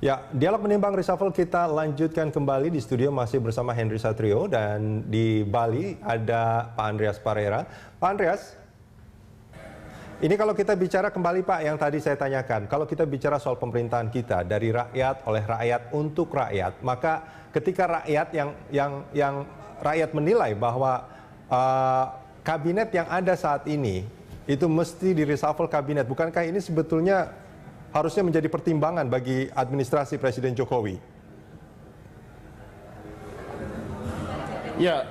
Ya, dialog menimbang reshuffle kita lanjutkan kembali di studio masih bersama Henry Satrio dan di Bali ada Pak Andreas Parera. Pak Andreas, ini kalau kita bicara kembali Pak yang tadi saya tanyakan, kalau kita bicara soal pemerintahan kita dari rakyat, oleh rakyat, untuk rakyat, maka ketika rakyat yang rakyat menilai bahwa kabinet yang ada saat ini itu mesti di reshuffle kabinet, bukankah ini sebetulnya harusnya menjadi pertimbangan bagi administrasi Presiden Jokowi? Ya,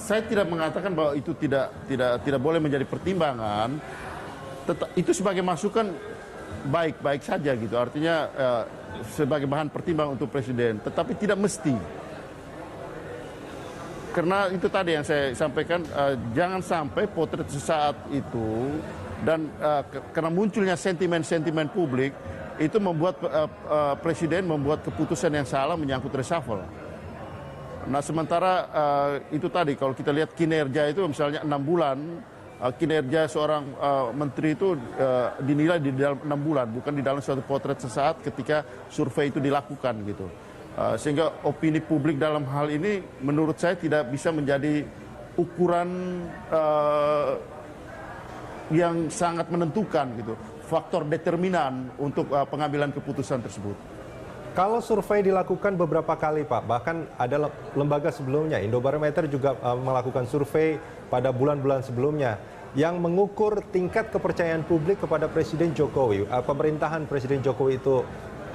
saya tidak mengatakan bahwa itu tidak boleh menjadi pertimbangan. Itu sebagai masukan baik-baik saja gitu. Artinya sebagai bahan pertimbangan untuk Presiden, tetapi tidak mesti. Karena itu tadi yang saya sampaikan, jangan sampai potret sesaat itu dan karena munculnya sentimen-sentimen publik itu membuat Presiden membuat keputusan yang salah menyangkut reshuffle. Nah sementara itu tadi kalau kita lihat kinerja itu misalnya 6 bulan, kinerja seorang menteri itu dinilai di dalam 6 bulan, bukan di dalam suatu potret sesaat ketika survei itu dilakukan gitu. Sehingga opini publik dalam hal ini menurut saya tidak bisa menjadi ukuran yang sangat menentukan gitu, faktor determinan untuk pengambilan keputusan tersebut. Kalau survei dilakukan beberapa kali Pak, bahkan ada lembaga sebelumnya, Indobarometer juga melakukan survei pada bulan-bulan sebelumnya yang mengukur tingkat kepercayaan publik kepada Presiden Jokowi. Pemerintahan Presiden Jokowi itu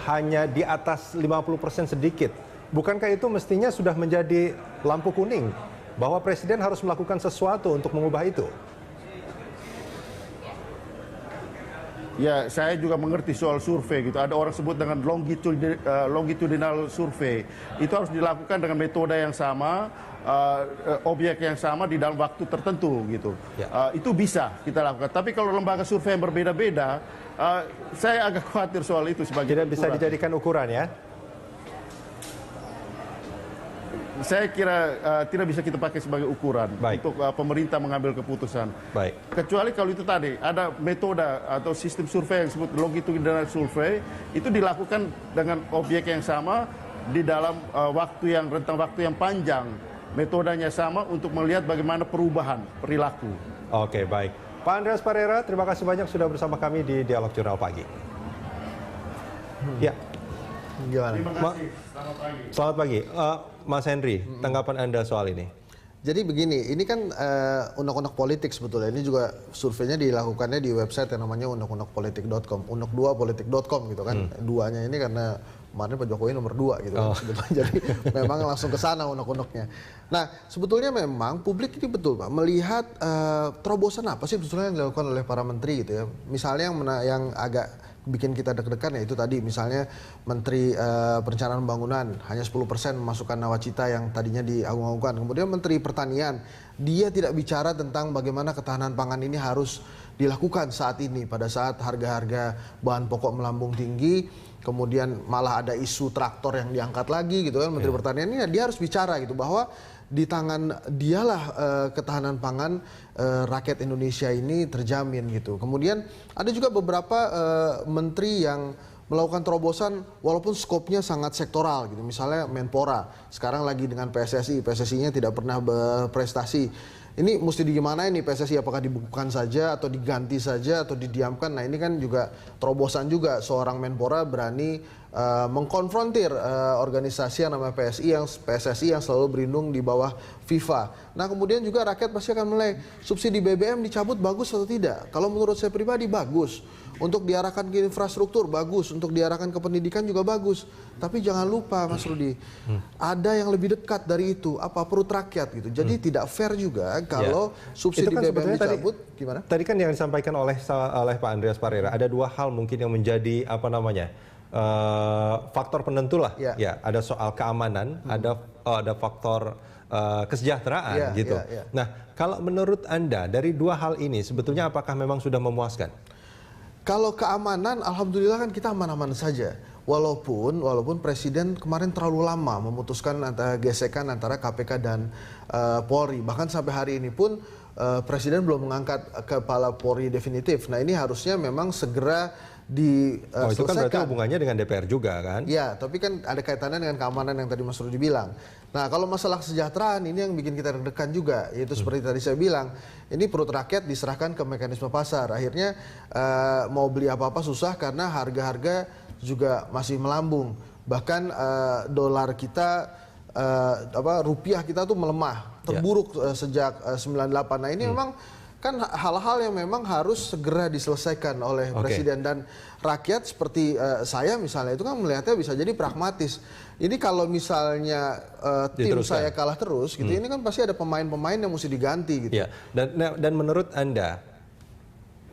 hanya di atas 50% sedikit. Bukankah itu mestinya sudah menjadi lampu kuning bahwa Presiden harus melakukan sesuatu untuk mengubah itu? Ya, saya juga mengerti soal survei gitu. Ada orang sebut dengan longitudinal survei. Itu harus dilakukan dengan metode yang sama, objek yang sama di dalam waktu tertentu gitu. Ya. Itu bisa kita lakukan. Tapi kalau lembaga survei yang berbeda-beda, saya agak khawatir soal itu sebagai tidak bisa dijadikan ukuran ya. Saya kira tidak bisa kita pakai sebagai ukuran untuk pemerintah mengambil keputusan. Baik. Kecuali kalau itu tadi ada metode atau sistem survei yang disebut longitudinal survei itu dilakukan dengan objek yang sama di dalam rentang waktu yang panjang. Metodenya sama untuk melihat bagaimana perubahan perilaku. Oke, baik. Pak Andreas Parera, terima kasih banyak sudah bersama kami di Dialog Jurnal Pagi. Ya. Gimana? Terima kasih. Selamat pagi. Selamat pagi. Mas Henry, tanggapan Anda soal ini? Jadi begini, ini kan unek-unek politik sebetulnya. Ini juga surveinya dilakukannya di website yang namanya unek-unekpolitik.com, unek2politik.com gitu kan. Duanya ini karena kemarin Pak Jokowi nomor 2 gitu kan. Jadi memang langsung ke sana unek-uneknya. Nah, sebetulnya memang publik ini betul Pak melihat terobosan apa sih sebetulnya yang dilakukan oleh para menteri gitu ya. Misalnya yang agak bikin kita deg-degan ya itu tadi misalnya Menteri Perencanaan Pembangunan hanya 10% memasukkan nawacita yang tadinya diagung-agungkan. Kemudian Menteri Pertanian dia tidak bicara tentang bagaimana ketahanan pangan ini harus dilakukan saat ini pada saat harga-harga bahan pokok melambung tinggi. Kemudian malah ada isu traktor yang diangkat lagi gitu kan. Menteri Pertanian ini dia harus bicara gitu bahwa di tangan dialah ketahanan pangan rakyat Indonesia ini terjamin gitu. Kemudian ada juga beberapa menteri yang melakukan terobosan walaupun skopnya sangat sektoral gitu. Misalnya Menpora sekarang lagi dengan PSSI, PSSI-nya tidak pernah berprestasi. Ini mesti gimana ini PSSI, apakah dibukukan saja atau diganti saja atau didiamkan? Nah ini kan juga terobosan juga seorang Menpora berani mengkonfrontir organisasi yang namanya PSSI yang selalu berlindung di bawah FIFA. Nah kemudian juga rakyat pasti akan menilai subsidi BBM dicabut bagus atau tidak. Kalau menurut saya pribadi bagus. Untuk diarahkan ke infrastruktur bagus, untuk diarahkan ke pendidikan juga bagus. Tapi jangan lupa Mas Rudi, ada yang lebih dekat dari itu, apa perut rakyat gitu. Jadi tidak fair juga kalau subsidi kan BBM dicabut. Gimana? Tadi kan yang disampaikan oleh Pak Andreas Parera, ada dua hal mungkin yang menjadi faktor penentu lah. Ya, ada soal keamanan, ada faktor kesejahteraan gitu. Nah, kalau menurut Anda dari dua hal ini sebetulnya apakah memang sudah memuaskan? Kalau keamanan, alhamdulillah kan kita aman-aman saja. Walaupun Presiden kemarin terlalu lama memutuskan gesekan antara KPK dan Polri. Bahkan sampai hari ini pun Presiden belum mengangkat kepala Polri definitif. Nah ini harusnya memang segera diselesaikan. Itu kan berarti hubungannya dengan DPR juga kan? Ya, tapi kan ada kaitannya dengan keamanan yang tadi Mas Rudi bilang. Nah, kalau masalah kesejahteraan ini yang bikin kita deg-degan juga, yaitu seperti tadi saya bilang, ini perut rakyat diserahkan ke mekanisme pasar. Akhirnya mau beli apa-apa susah karena harga-harga juga masih melambung. Bahkan dolar kita, rupiah kita tuh melemah, terburuk sejak 98. Nah, ini memang kan hal-hal yang memang harus segera diselesaikan oleh Presiden dan rakyat seperti saya misalnya itu kan melihatnya bisa jadi pragmatis. Ini kalau misalnya tim saya kalah terus gitu, ini kan pasti ada pemain-pemain yang mesti diganti gitu. Ya. Dan menurut Anda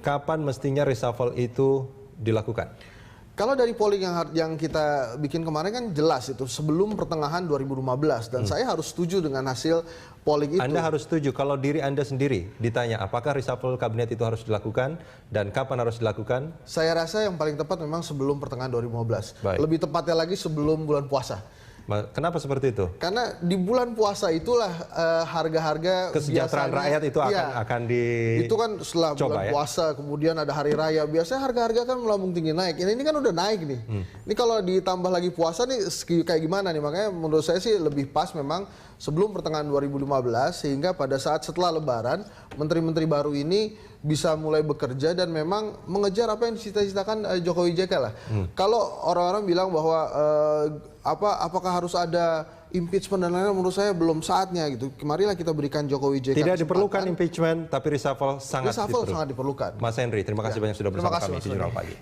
kapan mestinya reshuffle itu dilakukan? Kalau dari polling yang kita bikin kemarin kan jelas itu sebelum pertengahan 2015 dan saya harus setuju dengan hasil polling itu. Anda harus setuju. Kalau diri Anda sendiri ditanya apakah reshuffle kabinet itu harus dilakukan dan kapan harus dilakukan? Saya rasa yang paling tepat memang sebelum pertengahan 2015. Baik. Lebih tepatnya lagi sebelum bulan puasa. Kenapa seperti itu? Karena di bulan puasa itulah harga-harga kesejahteraan rakyat itu akan itu kan setelah bulan puasa kemudian ada hari raya biasanya harga-harga kan melambung tinggi naik. Ini kan udah naik nih. Ini kalau ditambah lagi puasa nih kayak gimana nih? Makanya menurut saya sih lebih pas memang sebelum pertengahan 2015 sehingga pada saat setelah Lebaran menteri-menteri baru ini bisa mulai bekerja dan memang mengejar apa yang dicita-citakan Jokowi JK lah. Kalau orang-orang bilang bahwa apakah harus ada impeachment dan lain-lain, menurut saya belum saatnya gitu. Marilah kita berikan Jokowi JK Tidak diperlukan impeachment, tapi reshuffle sangat diperlukan. Sangat diperlukan. Mas Henry, terima kasih banyak sudah bersama kami di Jurnal Pagi.